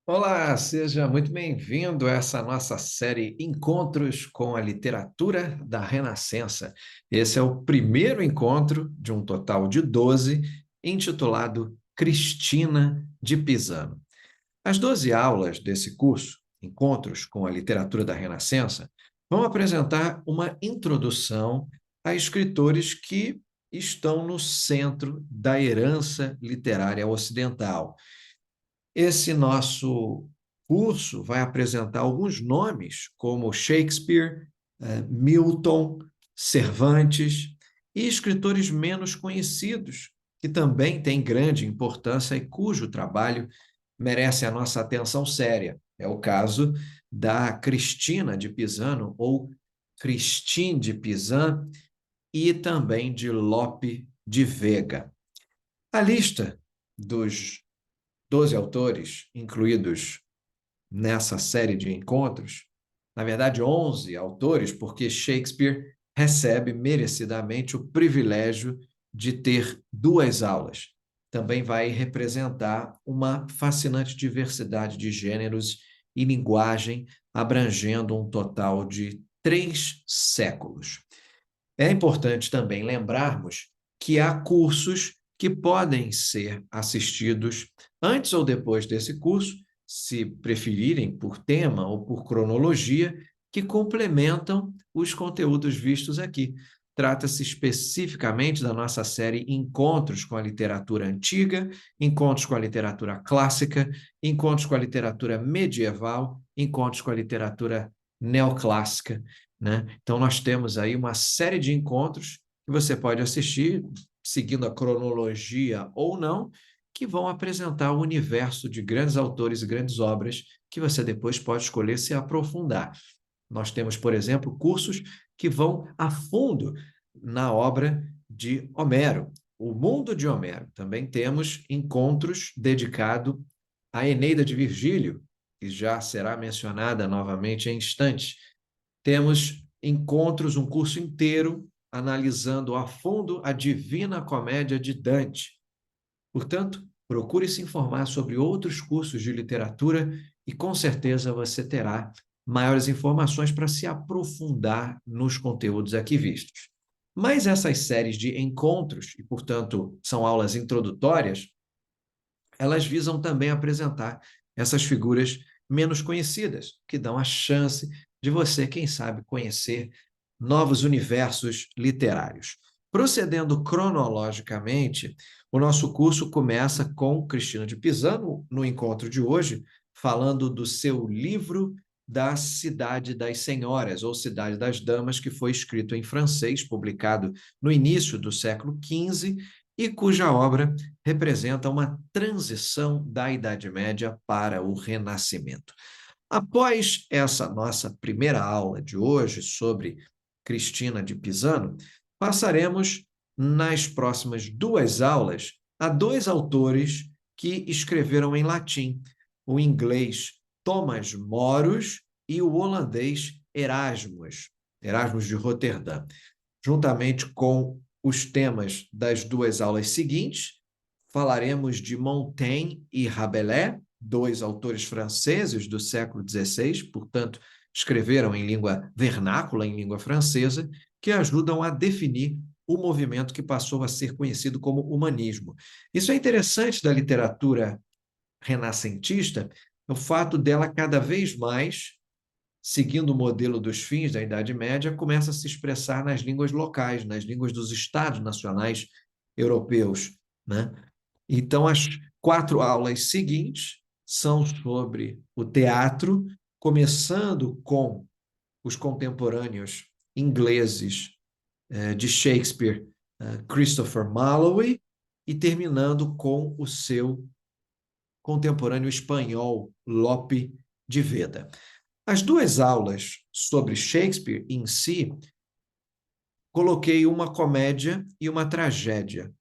Olá, seja muito bem-vindo a essa nossa série Encontros com a Literatura da Renascença. Esse é o primeiro encontro de um total de 12, intitulado Cristina de Pisano. As 12 aulas desse curso, Encontros com a Literatura da Renascença, vão apresentar uma introdução a escritores que estão no centro da herança literária ocidental. Esse nosso curso vai apresentar alguns nomes, como Shakespeare, Milton, Cervantes e escritores menos conhecidos, que também têm grande importância e cujo trabalho merece a nossa atenção séria. É o caso da Cristina de Pisano, ou Christine de Pizan, e também de Lope de Vega. A lista dos 12 autores incluídos nessa série de encontros, na verdade 11 autores, porque Shakespeare recebe merecidamente o privilégio de ter duas aulas. Também vai representar uma fascinante diversidade de gêneros e linguagem, abrangendo um total de 3 séculos. É importante também lembrarmos que há cursos que podem ser assistidos antes ou depois desse curso, se preferirem por tema ou por cronologia, que complementam os conteúdos vistos aqui. Trata-se especificamente da nossa série Encontros com a Literatura Antiga, Encontros com a Literatura Clássica, Encontros com a Literatura Medieval, Encontros com a Literatura Neoclássica, né? Então, nós temos aí uma série de encontros que você pode assistir, seguindo a cronologia ou não, que vão apresentar o universo de grandes autores e grandes obras que você depois pode escolher se aprofundar. Nós temos, por exemplo, cursos que vão a fundo na obra de Homero, o mundo de Homero. Também temos encontros dedicados à Eneida de Virgílio, que já será mencionada novamente em instantes. Temos encontros, um curso inteiro, analisando a fundo a Divina Comédia de Dante. Portanto, procure se informar sobre outros cursos de literatura e, com certeza, você terá maiores informações para se aprofundar nos conteúdos aqui vistos. Mas essas séries de encontros, e, portanto, são aulas introdutórias, elas visam também apresentar essas figuras menos conhecidas, que dão a chance de você, quem sabe, conhecer novos universos literários. Procedendo cronologicamente, o nosso curso começa com Cristina de Pisano, no encontro de hoje, falando do seu livro da Cidade das Senhoras, ou Cidade das Damas, que foi escrito em francês, publicado no início do século XV, e cuja obra representa uma transição da Idade Média para o Renascimento. Após essa nossa primeira aula de hoje sobre Cristina de Pisano, passaremos nas próximas 2 aulas a 2 autores que escreveram em latim, o inglês Thomas Moros e o holandês Erasmus, Erasmus de Roterdã, juntamente com os temas das 2 aulas seguintes. Falaremos de Montaigne e Rabelais, 2 autores franceses do século XVI, portanto, escreveram em língua vernácula, em língua francesa, que ajudam a definir o movimento que passou a ser conhecido como humanismo. Isso é interessante da literatura renascentista, o fato dela cada vez mais, seguindo o modelo dos fins da Idade Média, começa a se expressar nas línguas locais, nas línguas dos estados nacionais europeus, né? Então, as 4 aulas seguintes são sobre o teatro, começando com os contemporâneos ingleses de Shakespeare, Christopher Marlowe, e terminando com o seu contemporâneo espanhol, Lope de Vega. As 2 aulas sobre Shakespeare em si, coloquei uma comédia e uma tragédia.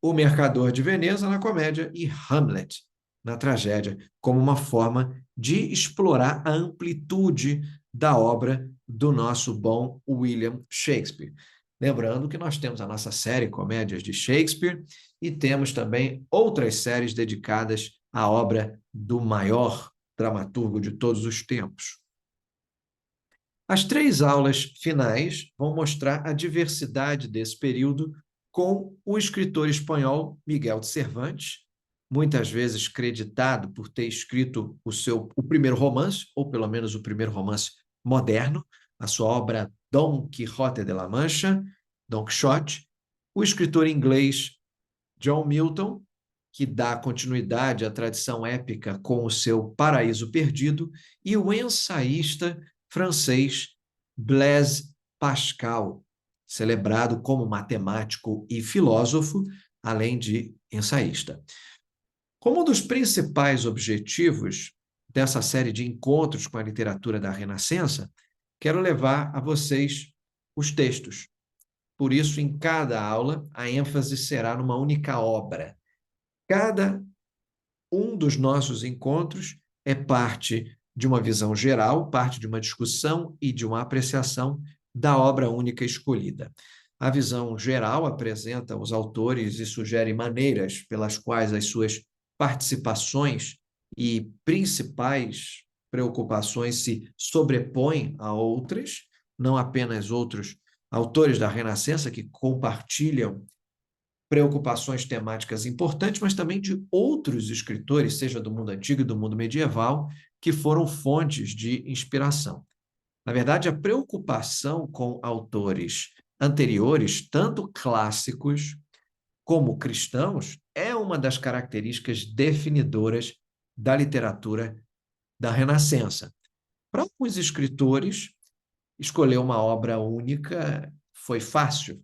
O Mercador de Veneza na comédia e Hamlet na tragédia, como uma forma de explorar a amplitude da obra do nosso bom William Shakespeare. Lembrando que nós temos a nossa série Comédias de Shakespeare e temos também outras séries dedicadas a obra do maior dramaturgo de todos os tempos. As 3 aulas finais vão mostrar a diversidade desse período com o escritor espanhol Miguel de Cervantes, muitas vezes creditado por ter escrito o primeiro romance, ou pelo menos o primeiro romance moderno, a sua obra Dom Quixote de la Mancha, Don Quixote, o escritor inglês John Milton, que dá continuidade à tradição épica com o seu Paraíso Perdido, e o ensaísta francês Blaise Pascal, celebrado como matemático e filósofo, além de ensaísta. Como um dos principais objetivos dessa série de encontros com a literatura da Renascença, quero levar a vocês os textos. Por isso, em cada aula, a ênfase será numa única obra. Cada um dos nossos encontros é parte de uma visão geral, parte de uma discussão e de uma apreciação da obra única escolhida. A visão geral apresenta os autores e sugere maneiras pelas quais as suas participações e principais preocupações se sobrepõem a outras, não apenas outros autores da Renascença que compartilham preocupações temáticas importantes, mas também de outros escritores, seja do mundo antigo e do mundo medieval, que foram fontes de inspiração. Na verdade, a preocupação com autores anteriores, tanto clássicos como cristãos, é uma das características definidoras da literatura da Renascença. Para alguns escritores, escolher uma obra única foi fácil.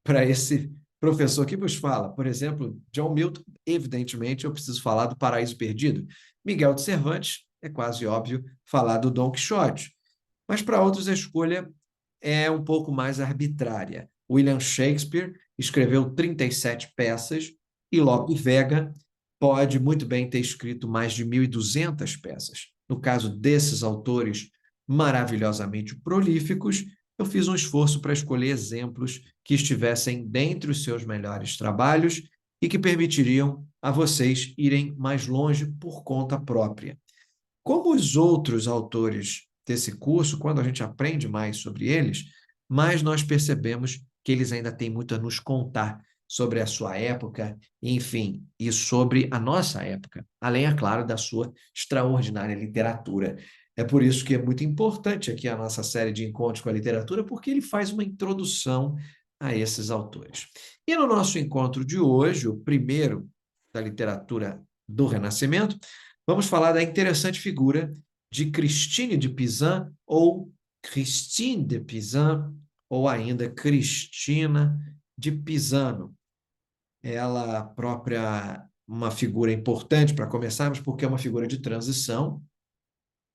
Para esse professor que vos fala, por exemplo, John Milton, evidentemente eu preciso falar do Paraíso Perdido. Miguel de Cervantes, é quase óbvio falar do Dom Quixote. Mas para outros a escolha é um pouco mais arbitrária. William Shakespeare escreveu 37 peças e Lope Vega pode muito bem ter escrito mais de 1.200 peças. No caso desses autores maravilhosamente prolíficos, eu fiz um esforço para escolher exemplos que estivessem dentre os seus melhores trabalhos e que permitiriam a vocês irem mais longe por conta própria. Como os outros autores desse curso, quando a gente aprende mais sobre eles, mais nós percebemos que eles ainda têm muito a nos contar sobre a sua época, enfim, e sobre a nossa época, além, é claro, da sua extraordinária literatura. É por isso que é muito importante aqui a nossa série de encontros com a literatura, porque ele faz uma introdução a esses autores. E no nosso encontro de hoje, o primeiro da literatura do Renascimento, vamos falar da interessante figura de Christine de Pizan, ou Christine de Pizan, ou ainda Cristina de Pisano. Ela própria, uma figura importante para começarmos, porque é uma figura de transição,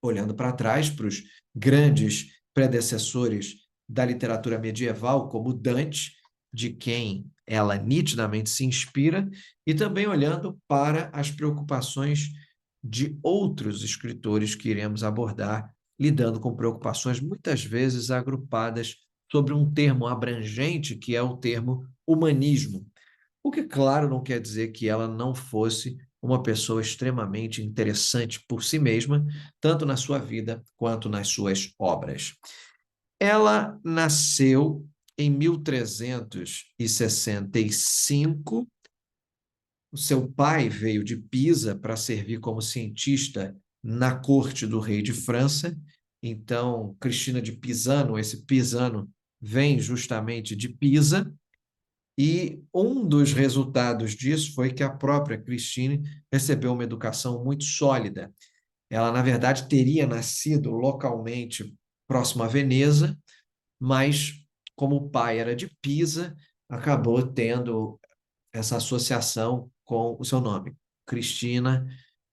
olhando para trás para os grandes predecessores da literatura medieval, como Dante, de quem ela nitidamente se inspira, e também olhando para as preocupações de outros escritores que iremos abordar, lidando com preocupações muitas vezes agrupadas sobre um termo abrangente, que é o termo humanismo. O que, claro, não quer dizer que ela não fosse uma pessoa extremamente interessante por si mesma, tanto na sua vida quanto nas suas obras. Ela nasceu em 1365. O seu pai veio de Pisa para servir como cientista na corte do rei de França. Então, Cristina de Pisano, esse Pisano vem justamente de Pisa, e um dos resultados disso foi que a própria Christine recebeu uma educação muito sólida. Ela, na verdade, teria nascido localmente próximo a Veneza, mas como o pai era de Pisa, acabou tendo essa associação com o seu nome, Cristina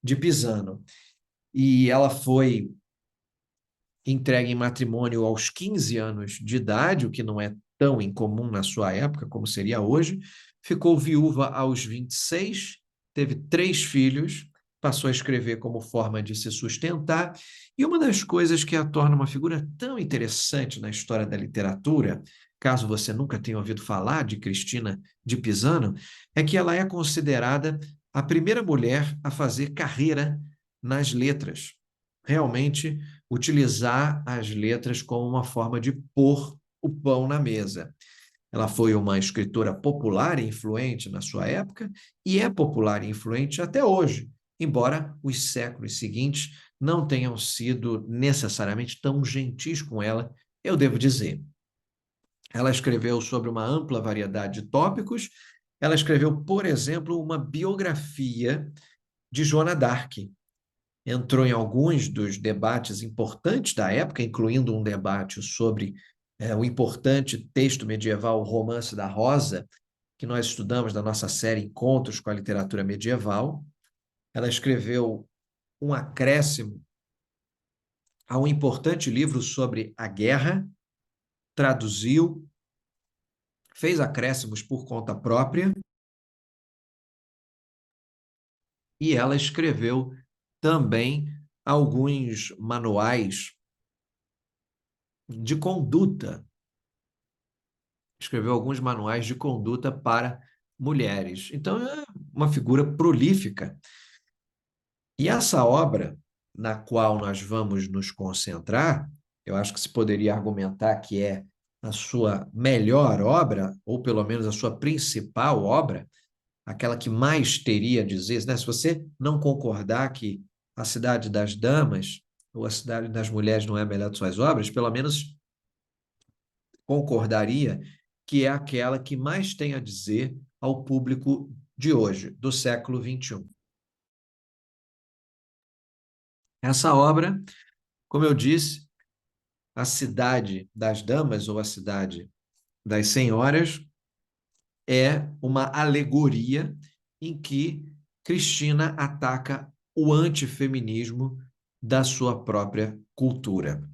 de Pisano. E ela foi entregue em matrimônio aos 15 anos de idade, o que não é tão incomum na sua época como seria hoje. Ficou viúva aos 26, teve 3 filhos, passou a escrever como forma de se sustentar. E uma das coisas que a torna uma figura tão interessante na história da literatura, caso você nunca tenha ouvido falar de Cristina de Pisano, é que ela é considerada a primeira mulher a fazer carreira nas letras. Realmente utilizar as letras como uma forma de pôr o pão na mesa. Ela foi uma escritora popular e influente na sua época e é popular e influente até hoje, embora os séculos seguintes não tenham sido necessariamente tão gentis com ela, eu devo dizer. Ela escreveu sobre uma ampla variedade de tópicos. Ela escreveu, por exemplo, uma biografia de Joana d'Arc. Entrou em alguns dos debates importantes da época, incluindo um debate sobre o importante texto medieval o Romance da Rosa, que nós estudamos na nossa série Encontros com a Literatura Medieval. Ela escreveu um acréscimo a um importante livro sobre a guerra, traduziu, fez acréscimos por conta própria, e ela escreveu também alguns manuais de conduta. Escreveu alguns manuais de conduta para mulheres. Então, é uma figura prolífica. E essa obra, na qual nós vamos nos concentrar, eu acho que se poderia argumentar que é a sua melhor obra, ou pelo menos a sua principal obra, aquela que mais teria a dizer, né? Se você não concordar que A Cidade das Damas ou A Cidade das Mulheres não é a melhor de suas obras, pelo menos concordaria que é aquela que mais tem a dizer ao público de hoje, do século XXI. Essa obra, como eu disse, A Cidade das Damas ou A Cidade das Senhoras, é uma alegoria em que Cristina ataca o antifeminismo da sua própria cultura.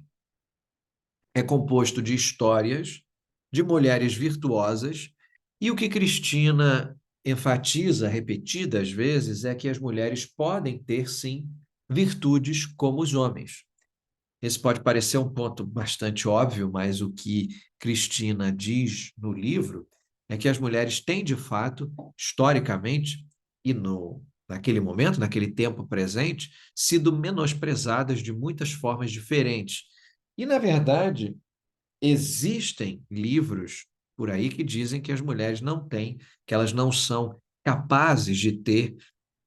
É composto de histórias de mulheres virtuosas, e o que Cristina enfatiza repetidas vezes é que as mulheres podem ter, sim, virtudes como os homens. Esse pode parecer um ponto bastante óbvio, mas o que Cristina diz no livro é que as mulheres têm, de fato, historicamente, e naquele momento, naquele tempo presente, sido menosprezadas de muitas formas diferentes. E, na verdade, existem livros por aí que dizem que as mulheres não têm, que elas não são capazes de ter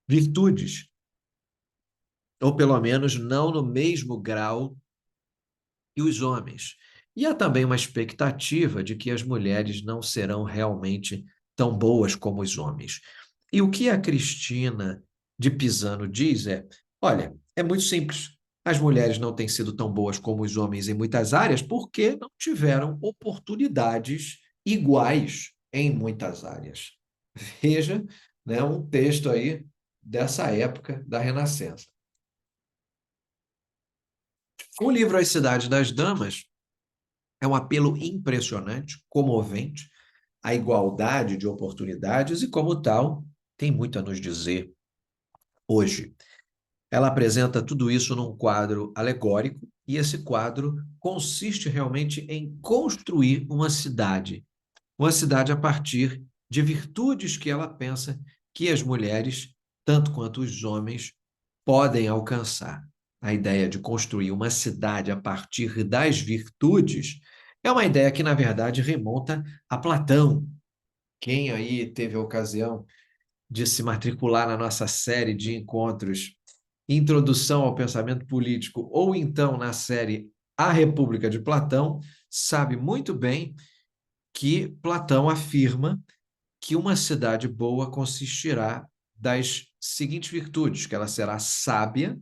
virtudes, ou pelo menos não no mesmo grau que os homens. E há também uma expectativa de que as mulheres não serão realmente tão boas como os homens. E o que a Cristina de Pisano diz é: olha, é muito simples. As mulheres não têm sido tão boas como os homens em muitas áreas porque não tiveram oportunidades iguais em muitas áreas. Veja, né, um texto aí dessa época da Renascença. O livro As Cidades das Damas é um apelo impressionante, comovente, à igualdade de oportunidades e, como tal, tem muito a nos dizer hoje. Ela apresenta tudo isso num quadro alegórico, e esse quadro consiste realmente em construir uma cidade a partir de virtudes que ela pensa que as mulheres, tanto quanto os homens, podem alcançar. A ideia de construir uma cidade a partir das virtudes é uma ideia que, na verdade, remonta a Platão. Quem aí teve a ocasião de se matricular na nossa série de encontros Introdução ao Pensamento Político, ou então na série A República de Platão, sabe muito bem que Platão afirma que uma cidade boa consistirá das seguintes virtudes, que ela será sábia,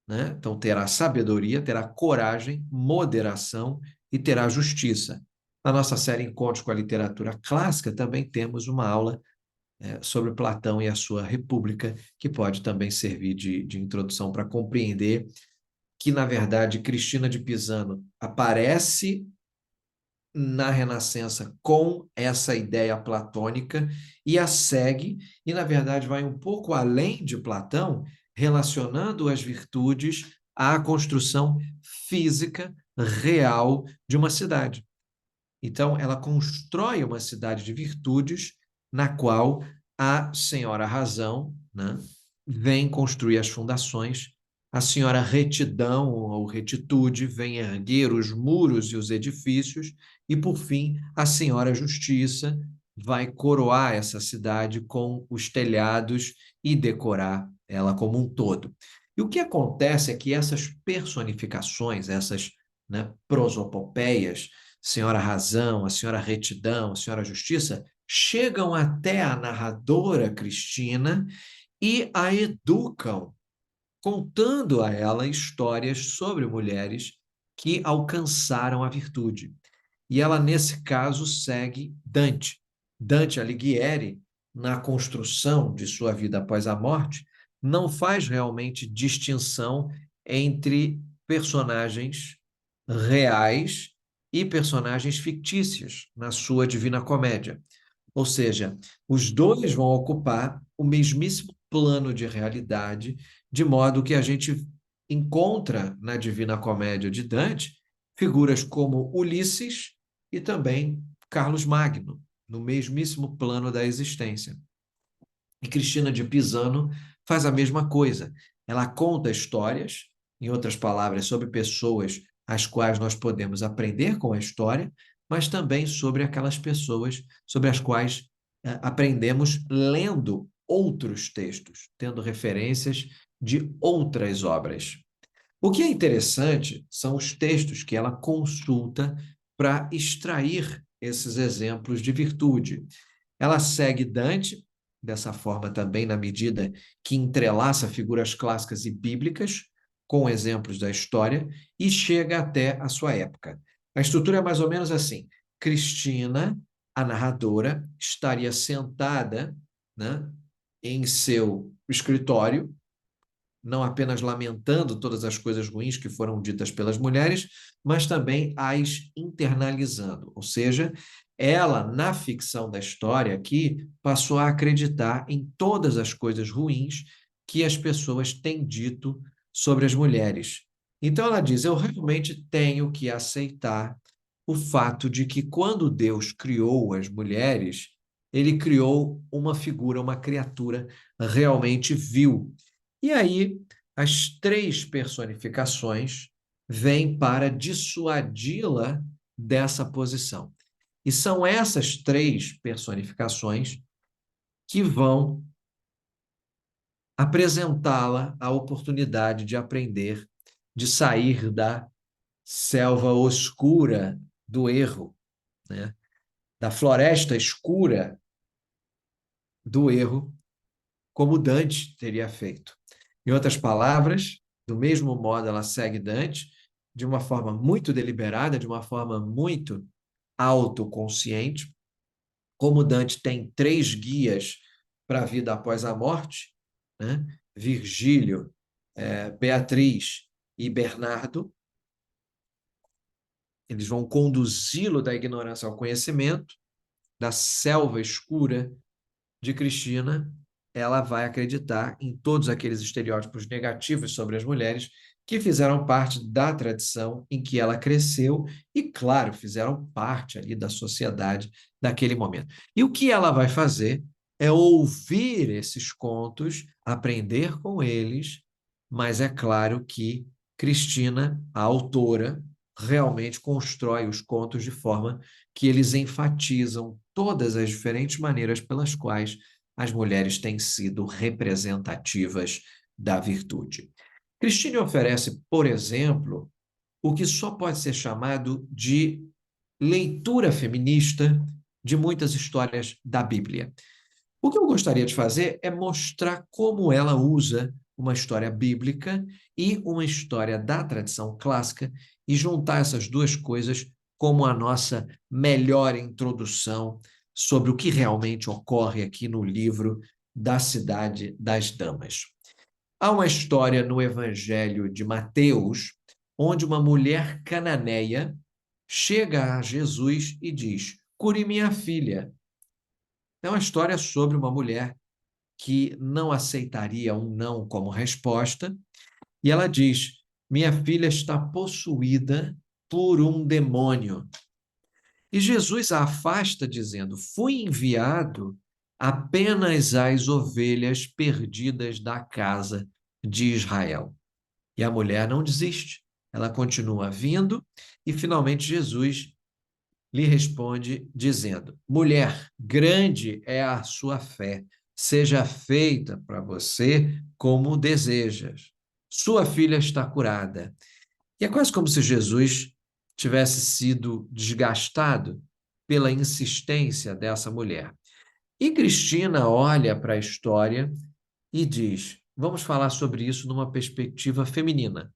né? Então terá sabedoria, terá coragem, moderação e terá justiça. Na nossa série Encontros com a Literatura Clássica, também temos uma aula sobre Platão e a sua República, que pode também servir de introdução para compreender que, na verdade, Cristina de Pisano aparece na Renascença com essa ideia platônica e a segue, e, na verdade, vai um pouco além de Platão, relacionando as virtudes à construção física real de uma cidade. Então, ela constrói uma cidade de virtudes na qual a senhora Razão, né, vem construir as fundações, a senhora Retidão ou Retitude vem erguer os muros e os edifícios, e, por fim, a senhora Justiça vai coroar essa cidade com os telhados e decorar ela como um todo. E o que acontece é que essas personificações, essas, né, prosopopeias, Senhora Razão, a Senhora Retidão, a Senhora Justiça, chegam até a narradora Cristina e a educam, contando a ela histórias sobre mulheres que alcançaram a virtude. E ela, nesse caso, segue Dante. Dante Alighieri, na construção de sua vida após a morte, não faz realmente distinção entre personagens reais e personagens fictícios na sua Divina Comédia. Ou seja, os dois vão ocupar o mesmíssimo plano de realidade, de modo que a gente encontra na Divina Comédia de Dante figuras como Ulisses e também Carlos Magno, no mesmíssimo plano da existência. E Cristina de Pisano faz a mesma coisa. Ela conta histórias, em outras palavras, sobre pessoas às quais nós podemos aprender com a história, mas também sobre aquelas pessoas sobre as quais aprendemos lendo outros textos, tendo referências de outras obras. O que é interessante são os textos que ela consulta para extrair esses exemplos de virtude. Ela segue Dante, dessa forma também, na medida que entrelaça figuras clássicas e bíblicas com exemplos da história e chega até a sua época. A estrutura é mais ou menos assim: Cristina, a narradora, estaria sentada, né, em seu escritório, não apenas lamentando todas as coisas ruins que foram ditas pelas mulheres, mas também as internalizando. Ou seja, ela, na ficção da história aqui, passou a acreditar em todas as coisas ruins que as pessoas têm dito sobre as mulheres. Então ela diz: eu realmente tenho que aceitar o fato de que quando Deus criou as mulheres, ele criou uma figura, uma criatura realmente vil. E aí, as três personificações vêm para dissuadi-la dessa posição. E são essas três personificações que vão apresentá-la a oportunidade de aprender, de sair da selva oscura do erro, né? Da floresta escura do erro, como Dante teria feito. Em outras palavras, do mesmo modo, ela segue Dante de uma forma muito deliberada, de uma forma muito autoconsciente. Como Dante tem três guias para a vida após a morte, né? Virgílio, Beatriz e Bernardo, eles vão conduzi-lo da ignorância ao conhecimento, da selva escura de Cristina, ela vai acreditar em todos aqueles estereótipos negativos sobre as mulheres que fizeram parte da tradição em que ela cresceu e, claro, fizeram parte ali da sociedade daquele momento. E o que ela vai fazer é ouvir esses contos, aprender com eles, mas é claro que Cristina, a autora, realmente constrói os contos de forma que eles enfatizam todas as diferentes maneiras pelas quais as mulheres têm sido representativas da virtude. Cristine oferece, por exemplo, o que só pode ser chamado de leitura feminista de muitas histórias da Bíblia. O que eu gostaria de fazer é mostrar como ela usa uma história bíblica e uma história da tradição clássica e juntar essas duas coisas como a nossa melhor introdução sobre o que realmente ocorre aqui no livro da Cidade das Damas. Há uma história no Evangelho de Mateus onde uma mulher cananeia chega a Jesus e diz: cure minha filha. É uma história sobre uma mulher que não aceitaria um não como resposta, e ela diz: minha filha está possuída por um demônio. E Jesus a afasta, dizendo: fui enviado apenas as ovelhas perdidas da casa de Israel. E a mulher não desiste, ela continua vindo e finalmente Jesus lhe responde dizendo: Mulher, grande é a sua fé, seja feita para você como desejas. Sua filha está curada. E é quase como se Jesus tivesse sido desgastado pela insistência dessa mulher. E Cristina olha para a história e diz: vamos falar sobre isso numa perspectiva feminina.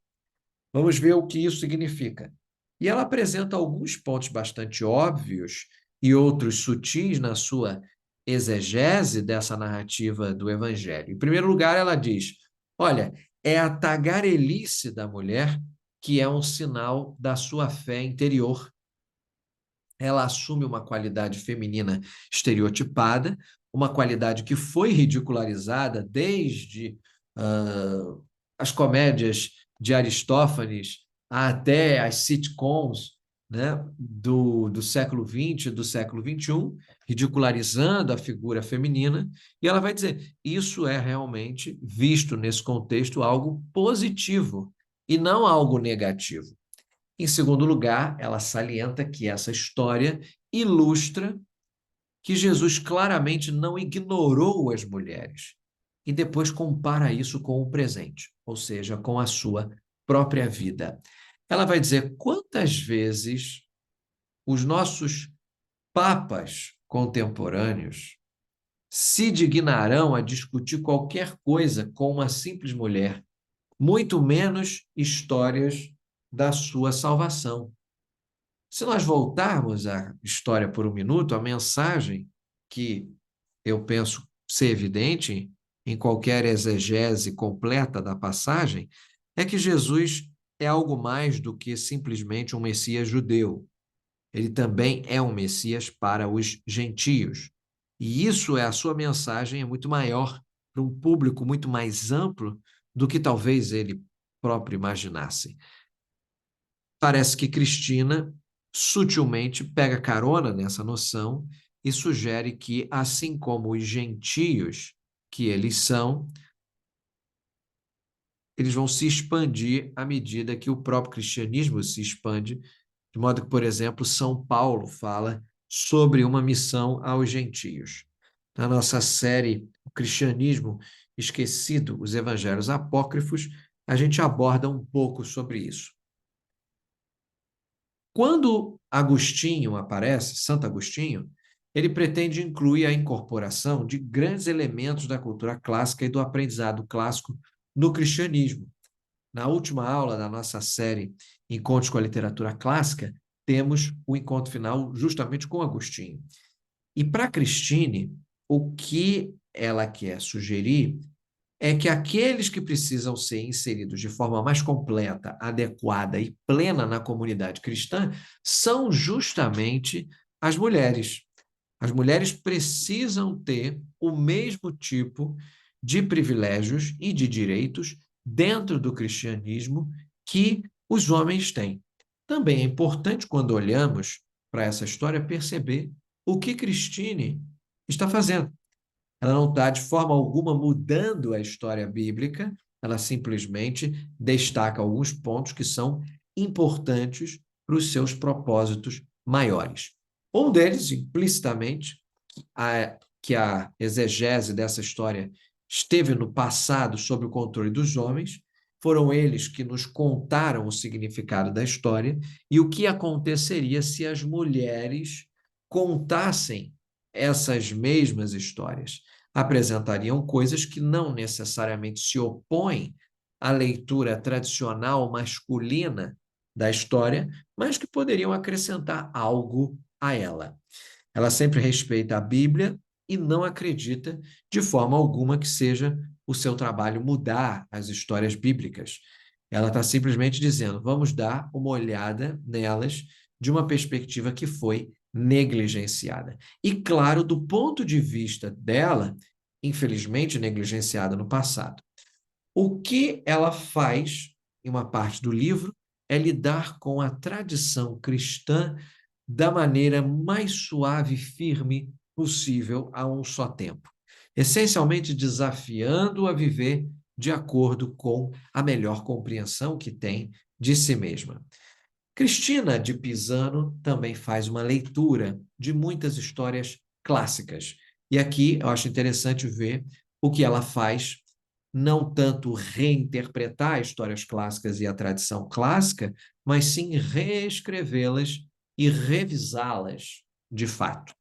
Vamos ver o que isso significa. E ela apresenta alguns pontos bastante óbvios e outros sutis na sua exegese dessa narrativa do Evangelho. Em primeiro lugar, ela diz: olha, é a tagarelice da mulher que é um sinal da sua fé interior. Ela assume uma qualidade feminina estereotipada, uma qualidade que foi ridicularizada desde as comédias de Aristófanes até as sitcoms, né, do século XX, do século XXI, ridicularizando a figura feminina, e ela vai dizer, isso é realmente, visto nesse contexto, algo positivo e não algo negativo. Em segundo lugar, ela salienta que essa história ilustra que Jesus claramente não ignorou as mulheres e depois compara isso com o presente, ou seja, com a sua própria vida. Ela vai dizer quantas vezes os nossos papas contemporâneos se dignarão a discutir qualquer coisa com uma simples mulher, muito menos histórias da sua salvação. Se nós voltarmos à história por um minuto, a mensagem que eu penso ser evidente em qualquer exegese completa da passagem é que Jesus é algo mais do que simplesmente um Messias judeu. Ele também é um Messias para os gentios. E isso é a sua mensagem é muito maior para um público muito mais amplo do que talvez ele próprio imaginasse. Parece que Cristina sutilmente pega carona nessa noção e sugere que, assim como os gentios que eles são, eles vão se expandir à medida que o próprio cristianismo se expande, de modo que, por exemplo, São Paulo fala sobre uma missão aos gentios. Na nossa série O Cristianismo Esquecido, os Evangelhos Apócrifos, a gente aborda um pouco sobre isso. Quando Agostinho aparece, Santo Agostinho, ele pretende incluir a incorporação de grandes elementos da cultura clássica e do aprendizado clássico no cristianismo. Na última aula da nossa série Encontros com a Literatura Clássica, temos o encontro final justamente com Agostinho. E para Christine, o que ela quer sugerir é que aqueles que precisam ser inseridos de forma mais completa, adequada e plena na comunidade cristã são justamente as mulheres. As mulheres precisam ter o mesmo tipo de privilégios e de direitos dentro do cristianismo que os homens têm. Também é importante, quando olhamos para essa história, perceber o que Christine está fazendo. Ela não está de forma alguma mudando a história bíblica, ela simplesmente destaca alguns pontos que são importantes para os seus propósitos maiores. Um deles, implicitamente, que a exegese dessa história esteve no passado sob o controle dos homens, foram eles que nos contaram o significado da história e o que aconteceria se as mulheres contassem essas mesmas histórias. Apresentariam coisas que não necessariamente se opõem à leitura tradicional masculina da história, mas que poderiam acrescentar algo a ela. Ela sempre respeita a Bíblia e não acredita de forma alguma que seja o seu trabalho mudar as histórias bíblicas. Ela está simplesmente dizendo: vamos dar uma olhada nelas de uma perspectiva que foi negligenciada. E, claro, do ponto de vista dela, infelizmente negligenciada no passado. O que ela faz, em uma parte do livro, é lidar com a tradição cristã da maneira mais suave e firme possível a um só tempo, essencialmente desafiando-o a viver de acordo com a melhor compreensão que tem de si mesma. Cristina de Pisano também faz uma leitura de muitas histórias clássicas. E aqui eu acho interessante ver o que ela faz, não tanto reinterpretar histórias clássicas e a tradição clássica, mas sim reescrevê-las e revisá-las de fato.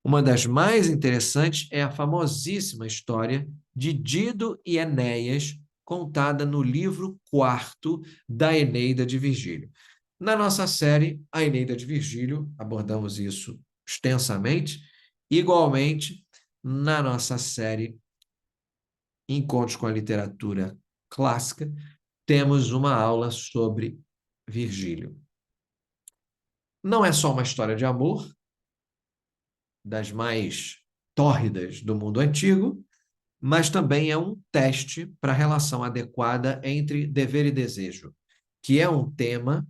Uma das mais interessantes é a famosíssima história de Dido e Enéas, contada no livro quarto da Eneida de Virgílio. Na nossa série, a Eneida de Virgílio, abordamos isso extensamente. Igualmente, na nossa série Encontros com a Literatura Clássica, temos uma aula sobre Virgílio. Não é só uma história de amor, das mais tórridas do mundo antigo, mas também é um teste para a relação adequada entre dever e desejo, que é um tema,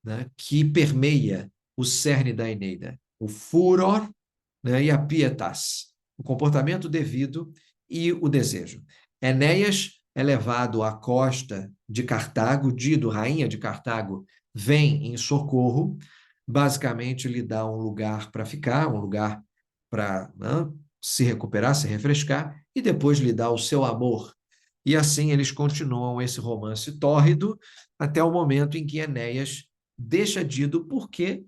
né, que permeia o cerne da Eneida, o furor, né, e a pietas, o comportamento devido e o desejo. Enéas é levado à costa de Cartago, Dido, rainha de Cartago, vem em socorro, basicamente lhe dá um lugar para ficar, um lugar para, né, se recuperar, se refrescar, e depois lhe dá o seu amor. E assim eles continuam esse romance tórrido até o momento em que Enéas deixa Dido porque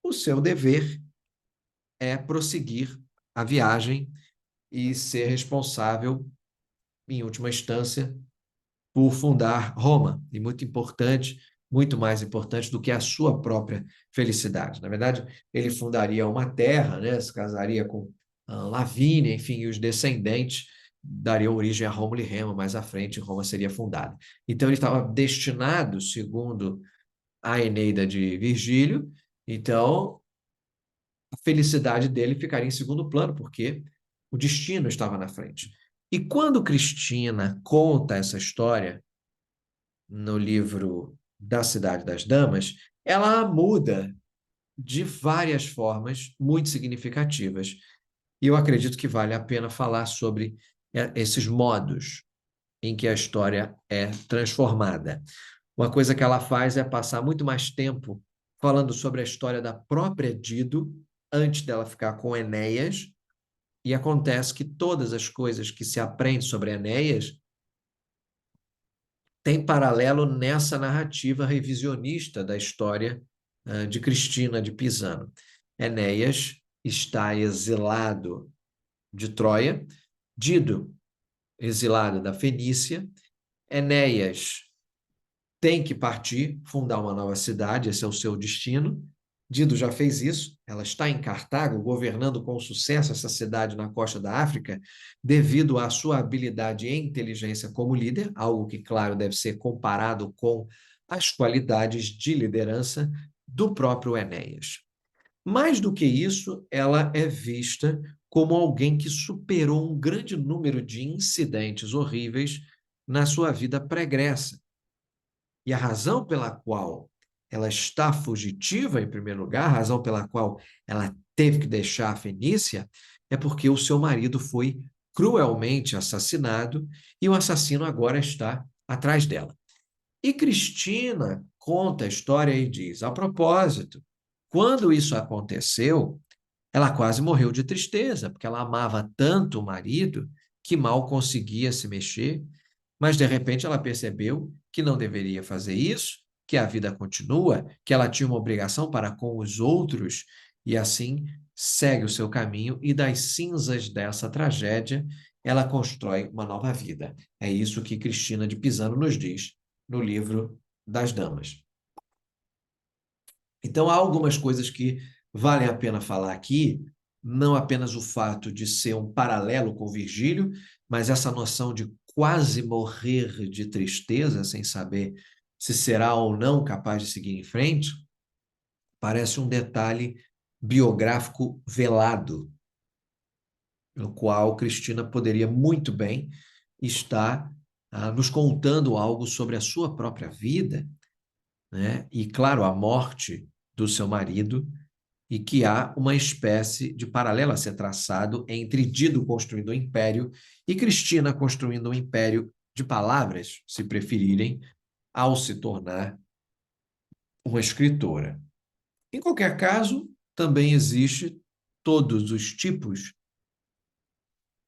o seu dever é prosseguir a viagem e ser responsável, em última instância, por fundar Roma, e muito importante, muito mais importante do que a sua própria felicidade. Na verdade, ele fundaria uma terra, né, se casaria com Lavínia, enfim, e os descendentes dariam origem a Rômulo e Remo, mais à frente Roma seria fundada. Então ele estava destinado, segundo a Eneida de Virgílio, então a felicidade dele ficaria em segundo plano, porque o destino estava na frente. E quando Cristina conta essa história no livro da Cidade das Damas, ela muda de várias formas muito significativas. E eu acredito que vale a pena falar sobre esses modos em que a história é transformada. Uma coisa que ela faz é passar muito mais tempo falando sobre a história da própria Dido, antes dela ficar com Enéas, e acontece que todas as coisas que se aprende sobre Enéas têm paralelo nessa narrativa revisionista da história de Cristina de Pisano. Enéas está exilado de Troia, Dido exilado da Fenícia, Enéas tem que partir, fundar uma nova cidade, esse é o seu destino. Dido já fez isso, ela está em Cartago, governando com sucesso essa cidade na costa da África, devido à sua habilidade e inteligência como líder, algo que, claro, deve ser comparado com as qualidades de liderança do próprio Enéas. Mais do que isso, ela é vista como alguém que superou um grande número de incidentes horríveis na sua vida pregressa. E a razão pela qual ela está fugitiva, em primeiro lugar, a razão pela qual ela teve que deixar a Fenícia, é porque o seu marido foi cruelmente assassinado e o assassino agora está atrás dela. E Cristina conta a história e diz: a propósito, quando isso aconteceu, ela quase morreu de tristeza, porque ela amava tanto o marido que mal conseguia se mexer, mas de repente ela percebeu que não deveria fazer isso, que a vida continua, que ela tinha uma obrigação para com os outros, e assim segue o seu caminho, e das cinzas dessa tragédia ela constrói uma nova vida. É isso que Cristina de Pisano nos diz no livro das Damas. Então, há algumas coisas que valem a pena falar aqui, não apenas o fato de ser um paralelo com Virgílio, mas essa noção de quase morrer de tristeza, sem saber se será ou não capaz de seguir em frente, parece um detalhe biográfico velado, no qual Cristina poderia muito bem estar nos contando algo sobre a sua própria vida, né? E, claro, a morte do seu marido e que há uma espécie de paralelo a ser traçado entre Dido construindo o império e Cristina construindo um império de palavras, se preferirem, ao se tornar uma escritora. Em qualquer caso, também existe todos os tipos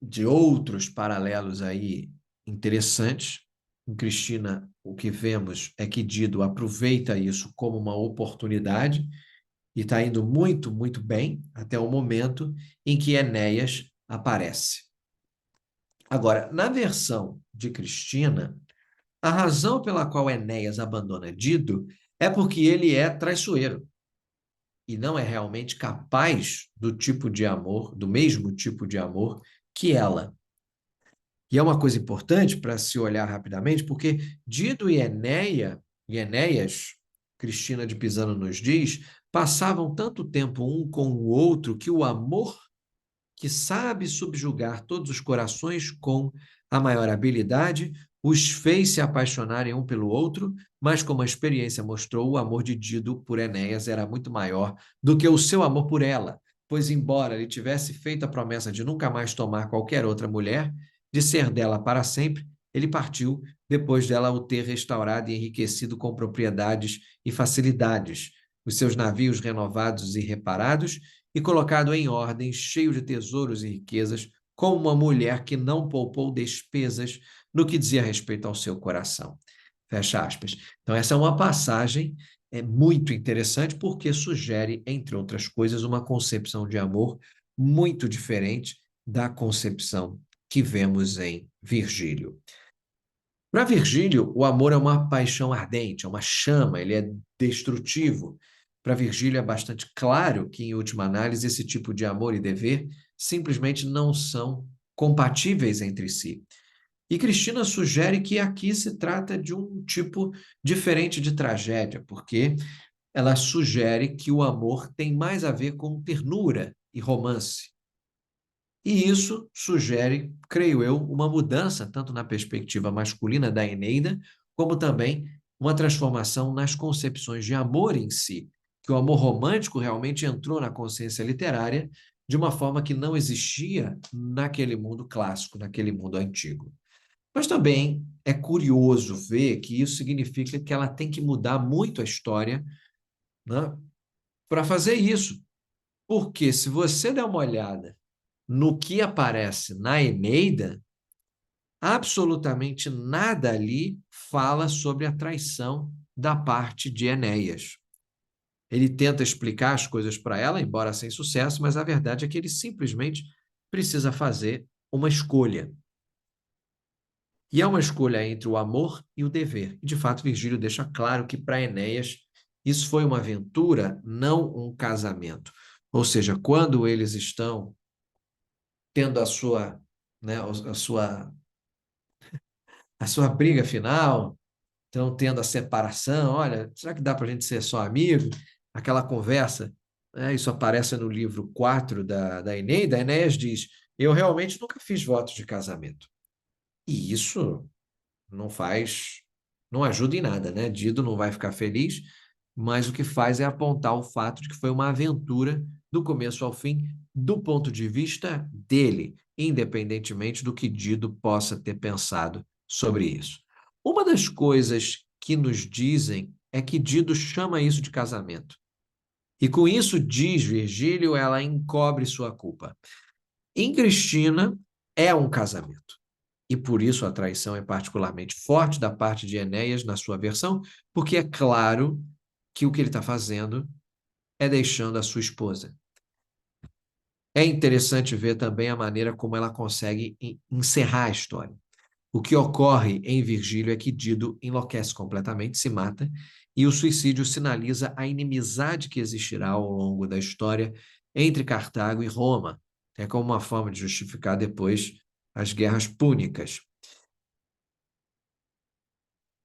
de outros paralelos aí interessantes. Em Cristina, o que vemos é que Dido aproveita isso como uma oportunidade e está indo muito, muito bem até o momento em que Enéas aparece. Agora, na versão de Cristina, a razão pela qual Enéas abandona Dido é porque ele é traiçoeiro e não é realmente capaz do tipo de amor, do mesmo tipo de amor que ela. E é uma coisa importante para se olhar rapidamente, porque Dido e Enéas, Cristina de Pisano nos diz, passavam tanto tempo um com o outro que o amor que sabe subjugar todos os corações com a maior habilidade, os fez se apaixonarem um pelo outro, mas como a experiência mostrou, o amor de Dido por Enéas era muito maior do que o seu amor por ela, pois embora ele tivesse feito a promessa de nunca mais tomar qualquer outra mulher, de ser dela para sempre, ele partiu depois dela o ter restaurado e enriquecido com propriedades e facilidades, os seus navios renovados e reparados, e colocado em ordem, cheio de tesouros e riquezas, como uma mulher que não poupou despesas no que dizia respeito ao seu coração. Fecha aspas. Então, essa é uma passagem muito interessante, porque sugere, entre outras coisas, uma concepção de amor muito diferente da concepção que vemos em Virgílio. Para Virgílio, o amor é uma paixão ardente, é uma chama, ele é destrutivo. Para Virgílio é bastante claro que, em última análise, esse tipo de amor e dever simplesmente não são compatíveis entre si. E Cristina sugere que aqui se trata de um tipo diferente de tragédia, porque ela sugere que o amor tem mais a ver com ternura e romance. E isso sugere, creio eu, uma mudança tanto na perspectiva masculina da Eneida, como também uma transformação nas concepções de amor em si, que o amor romântico realmente entrou na consciência literária de uma forma que não existia naquele mundo clássico, naquele mundo antigo. Mas também é curioso ver que isso significa que ela tem que mudar muito a história, né, para fazer isso. Porque se você der uma olhada no que aparece na Eneida, absolutamente nada ali fala sobre a traição da parte de Enéas. Ele tenta explicar as coisas para ela, embora sem sucesso, mas a verdade é que ele simplesmente precisa fazer uma escolha. E é uma escolha entre o amor e o dever. E, de fato, Virgílio deixa claro que para Enéas isso foi uma aventura, não um casamento. Ou seja, quando eles estão tendo né, a sua briga final, estão tendo a separação, olha, será que dá para a gente ser só amigo? Aquela conversa, né, isso aparece no livro 4 da Eneida, Enéas diz, eu realmente nunca fiz votos de casamento. E isso não ajuda em nada, né? Dido não vai ficar feliz, mas o que faz é apontar o fato de que foi uma aventura do começo ao fim, do ponto de vista dele, independentemente do que Dido possa ter pensado sobre isso. Uma das coisas que nos dizem é que Dido chama isso de casamento. E com isso, diz Virgílio, ela encobre sua culpa. Em Cristina, é um casamento. E por isso a traição é particularmente forte da parte de Enéas na sua versão, porque é claro que o que ele está fazendo é deixando a sua esposa. É interessante ver também a maneira como ela consegue encerrar a história. O que ocorre em Virgílio é que Dido enlouquece completamente, se mata, e o suicídio sinaliza a inimizade que existirá ao longo da história entre Cartago e Roma. É como uma forma de justificar depois as guerras púnicas.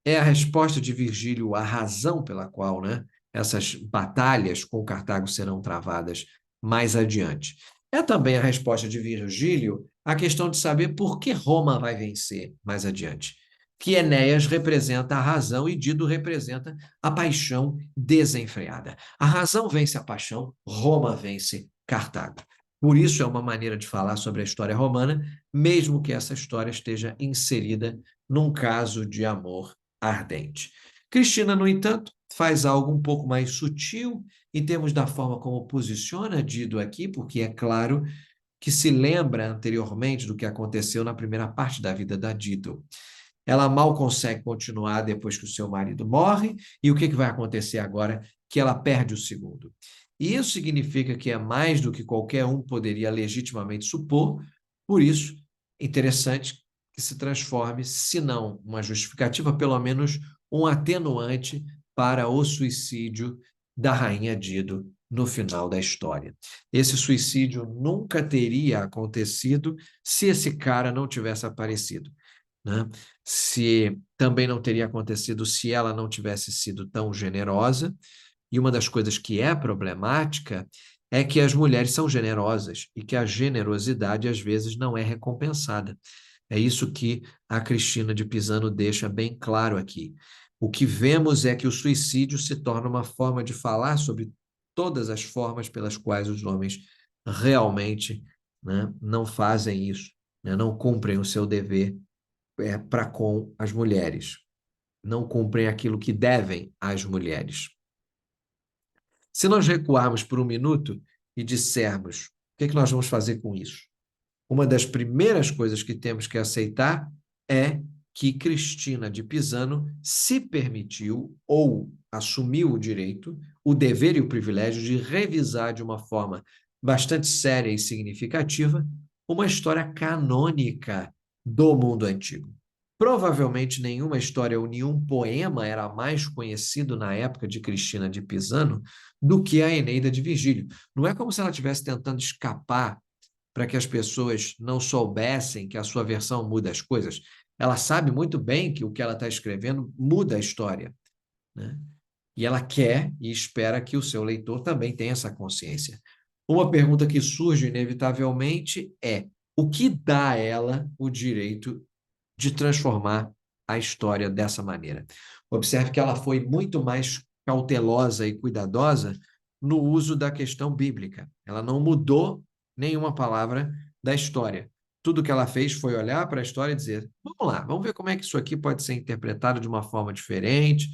É a resposta de Virgílio a razão pela qual, né, essas batalhas com Cartago serão travadas mais adiante. É também a resposta de Virgílio à questão de saber por que Roma vai vencer mais adiante. que Enéas representa a razão e Dido representa a paixão desenfreada. A razão vence a paixão, Roma vence Cartago. Por isso é uma maneira de falar sobre a história romana, mesmo que essa história esteja inserida num caso de amor ardente. Cristina, no entanto, faz algo um pouco mais sutil em termos da forma como posiciona Dido aqui, porque é claro que se lembra anteriormente do que aconteceu na primeira parte da vida da Dido. Ela mal consegue continuar depois que o seu marido morre, e o que vai acontecer agora? Que ela perde o segundo. E isso significa que é mais do que qualquer um poderia legitimamente supor, por isso, interessante que se transforme, se não uma justificativa, pelo menos um atenuante para o suicídio da rainha Dido no final da história. Esse suicídio nunca teria acontecido se esse cara não tivesse aparecido, né? Se também não teria acontecido se ela não tivesse sido tão generosa. E uma das coisas que é problemática é que as mulheres são generosas e que a generosidade às vezes não é recompensada. É isso que a Cristina de Pisano deixa bem claro aqui. O que vemos é que o suicídio se torna uma forma de falar sobre todas as formas pelas quais os homens realmente, né, não fazem isso, né, não cumprem o seu dever para com as mulheres, não cumprem aquilo que devem às mulheres. Se nós recuarmos por um minuto e dissermos o que nós vamos fazer com isso? Uma das primeiras coisas que temos que aceitar é que Cristina de Pisano se permitiu ou assumiu o direito, o dever e o privilégio de revisar de uma forma bastante séria e significativa uma história canônica do mundo antigo. Provavelmente nenhuma história ou nenhum poema era mais conhecido na época de Cristina de Pisano do que a Eneida de Virgílio. Não é como se ela estivesse tentando escapar para que as pessoas não soubessem que a sua versão muda as coisas. Ela sabe muito bem que o que ela está escrevendo muda a história, né? E ela quer e espera que o seu leitor também tenha essa consciência. Uma pergunta que surge inevitavelmente é: o que dá a ela o direito de transformar a história dessa maneira? Observe que ela foi muito mais cautelosa e cuidadosa no uso da questão bíblica. Ela não mudou nenhuma palavra da história. Tudo que ela fez foi olhar para a história e dizer: vamos lá, vamos ver como é que isso aqui pode ser interpretado de uma forma diferente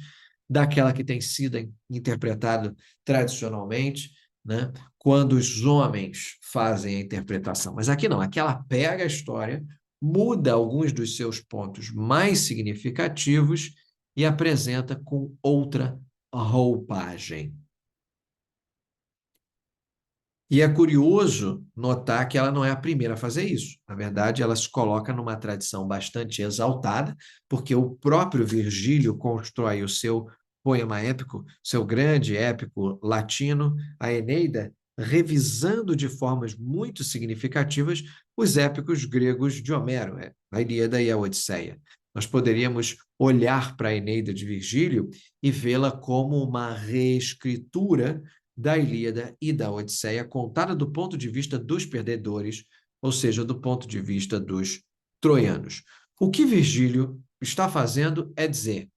daquela que tem sido interpretado tradicionalmente, né? Quando os homens fazem a interpretação. Mas aqui não, aqui ela pega a história, muda alguns dos seus pontos mais significativos e apresenta com outra roupagem. E é curioso notar que ela não é a primeira a fazer isso. Na verdade, ela se coloca numa tradição bastante exaltada, porque o próprio Virgílio constrói o seu poema épico, seu grande épico latino, a Eneida, revisando de formas muito significativas os épicos gregos de Homero, a Ilíada e a Odisseia. Nós poderíamos olhar para a Eneida de Virgílio e vê-la como uma reescritura da Ilíada e da Odisseia, contada do ponto de vista dos perdedores, ou seja, do ponto de vista dos troianos. O que Virgílio está fazendo é dizer: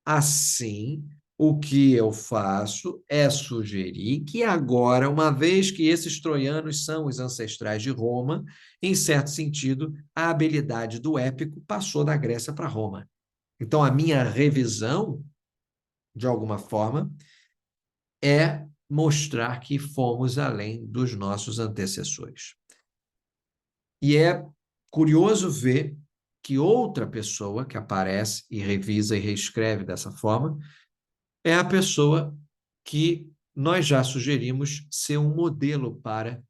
assim, o que eu faço é sugerir que agora, uma vez que esses troianos são os ancestrais de Roma, em certo sentido, a habilidade do épico passou da Grécia para Roma. Então, a minha revisão, de alguma forma, é mostrar que fomos além dos nossos antecessores. E é curioso ver que outra pessoa que aparece e revisa e reescreve dessa forma é a pessoa que nós já sugerimos ser um modelo para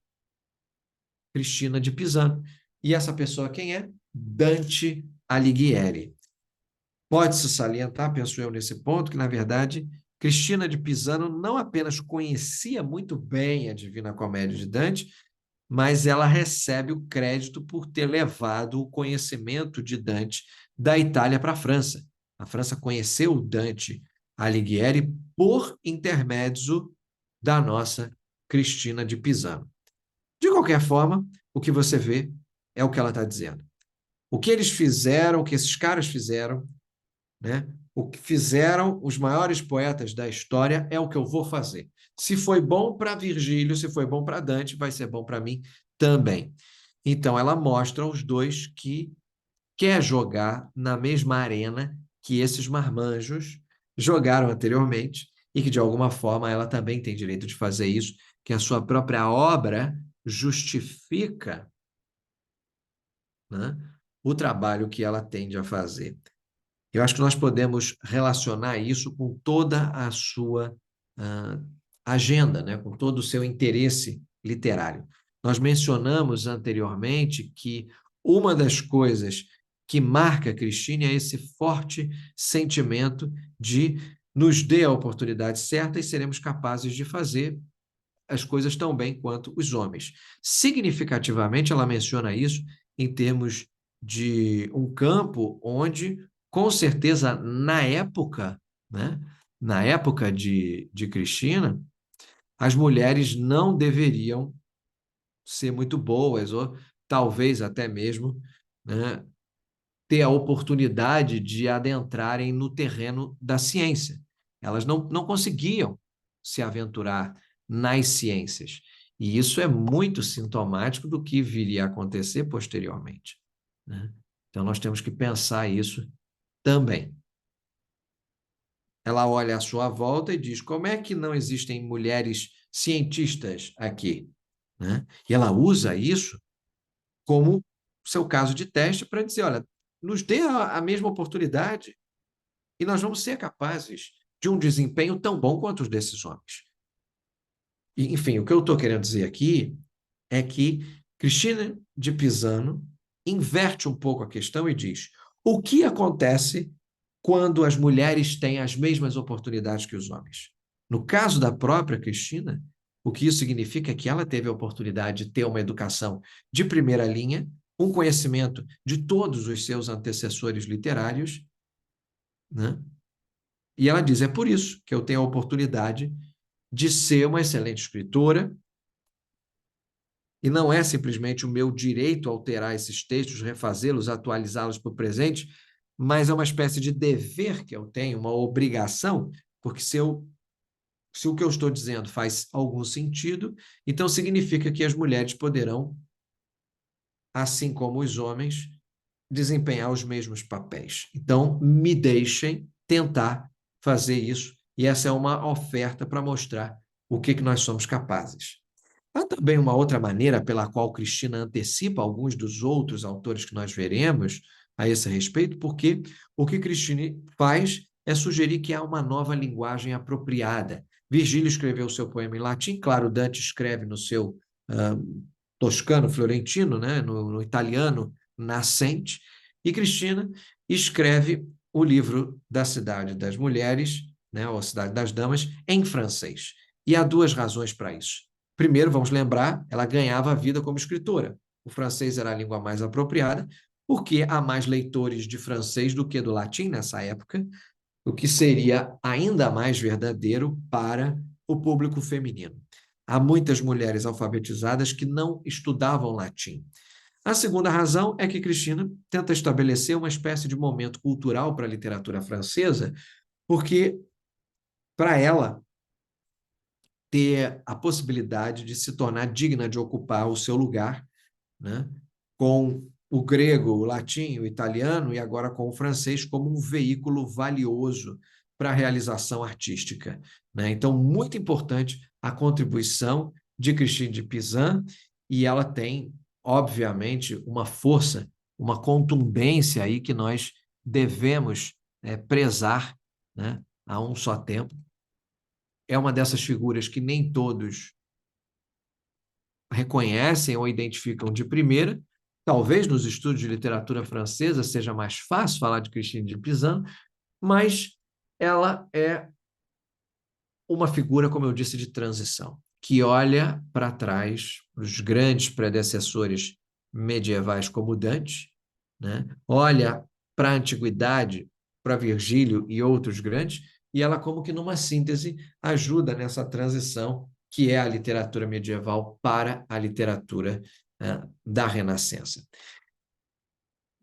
Cristina de Pisano. E essa pessoa quem é? Dante Alighieri. Pode-se salientar, penso eu, nesse ponto, que, na verdade, Cristina de Pisano não apenas conhecia muito bem a Divina Comédia de Dante, mas ela recebe o crédito por ter levado o conhecimento de Dante da Itália para a França. A França conheceu Dante Alighieri por intermédio da nossa Cristina de Pisano. De qualquer forma, o que você vê é o que ela está dizendo. O que eles fizeram, o que esses caras fizeram, né? O que fizeram os maiores poetas da história é o que eu vou fazer. Se foi bom para Virgílio, se foi bom para Dante, vai ser bom para mim também. Então, ela mostra aos dois que quer jogar na mesma arena que esses marmanjos jogaram anteriormente e que, de alguma forma, ela também tem direito de fazer isso, que a sua própria obra justifica, né, o trabalho que ela tende a fazer. Eu acho que nós podemos relacionar isso com toda a sua uh, agenda, né? Com todo o seu interesse literário. Nós mencionamos anteriormente que uma das coisas que marca a Christine é esse forte sentimento de nos dê a oportunidade certa e seremos capazes de fazer as coisas tão bem quanto os homens. Significativamente, ela menciona isso em termos de um campo onde, com certeza, na época, né, na época de Cristina, as mulheres não deveriam ser muito boas, ou talvez até mesmo, né, ter a oportunidade de adentrarem no terreno da ciência. Elas não conseguiam se aventurar nas ciências. E isso é muito sintomático do que viria a acontecer posteriormente, né? Então, nós temos que pensar isso também. Ela olha à sua volta e diz: como é que não existem mulheres cientistas aqui? Né? E ela usa isso como seu caso de teste para dizer: olha, nos dê a mesma oportunidade e nós vamos ser capazes de um desempenho tão bom quanto os desses homens. E, enfim, o que eu estou querendo dizer aqui é que Cristina de Pisano inverte um pouco a questão e diz: o que acontece quando as mulheres têm as mesmas oportunidades que os homens? No caso da própria Cristina, o que isso significa é que ela teve a oportunidade de ter uma educação de primeira linha, um conhecimento de todos os seus antecessores literários, né? E ela diz: é por isso que eu tenho a oportunidade de ser uma excelente escritora, e não é simplesmente o meu direito alterar esses textos, refazê-los, atualizá-los para o presente, mas é uma espécie de dever que eu tenho, uma obrigação, porque se o que eu estou dizendo faz algum sentido, então significa que as mulheres poderão, assim como os homens, desempenhar os mesmos papéis. Então, me deixem tentar fazer isso, e essa é uma oferta para mostrar o que nós somos capazes. Há também uma outra maneira pela qual Cristina antecipa alguns dos outros autores que nós veremos a esse respeito, porque o que Cristina faz é sugerir que há uma nova linguagem apropriada. Virgílio escreveu o seu poema em latim, claro, Dante escreve no seu toscano, florentino, né, no italiano nascente, e Cristina escreve o livro da Cidade das Mulheres, né, ou Cidade das Damas, em francês. E há duas razões para isso. Primeiro, vamos lembrar, ela ganhava a vida como escritora. O francês era a língua mais apropriada, porque há mais leitores de francês do que do latim nessa época, o que seria ainda mais verdadeiro para o público feminino. Há muitas mulheres alfabetizadas que não estudavam latim. A segunda razão é que Cristina tenta estabelecer uma espécie de momento cultural para a literatura francesa, porque, para ela, ter a possibilidade de se tornar digna de ocupar o seu lugar, né, com o grego, o latim, o italiano e agora com o francês como um veículo valioso para a realização artística, né? Então, muito importante a contribuição de Christine de Pizan, e ela tem, obviamente, uma força, uma contundência aí que nós devemos prezar, né, a um só tempo. É uma dessas figuras que nem todos reconhecem ou identificam de primeira. Talvez nos estudos de literatura francesa seja mais fácil falar de Christine de Pizan, mas ela é uma figura, como eu disse, de transição, que olha para trás, os grandes predecessores medievais como Dante, né? Olha para a antiguidade, para Virgílio e outros grandes, e ela, como que numa síntese, ajuda nessa transição que é a literatura medieval para a literatura da Renascença.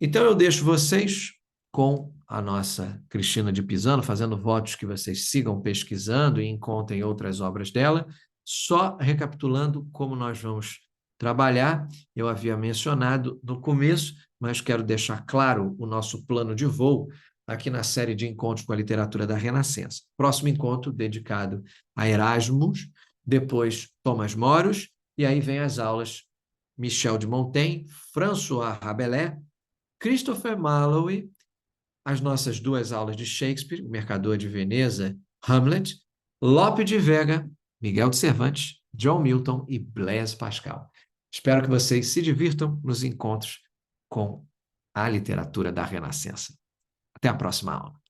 Então, eu deixo vocês com a nossa Cristina de Pisano, fazendo votos que vocês sigam pesquisando e encontrem outras obras dela. Só recapitulando como nós vamos trabalhar, eu havia mencionado no começo, mas quero deixar claro o nosso plano de voo aqui na série de encontros com a literatura da Renascença. Próximo encontro dedicado a Erasmus, depois Thomas Moros, e aí vem as aulas Michel de Montaigne, François Rabelais, Christopher Marlowe, as nossas duas aulas de Shakespeare, O Mercador de Veneza, Hamlet, Lope de Vega, Miguel de Cervantes, John Milton e Blaise Pascal. Espero que vocês se divirtam nos encontros com a literatura da Renascença. Até a próxima aula.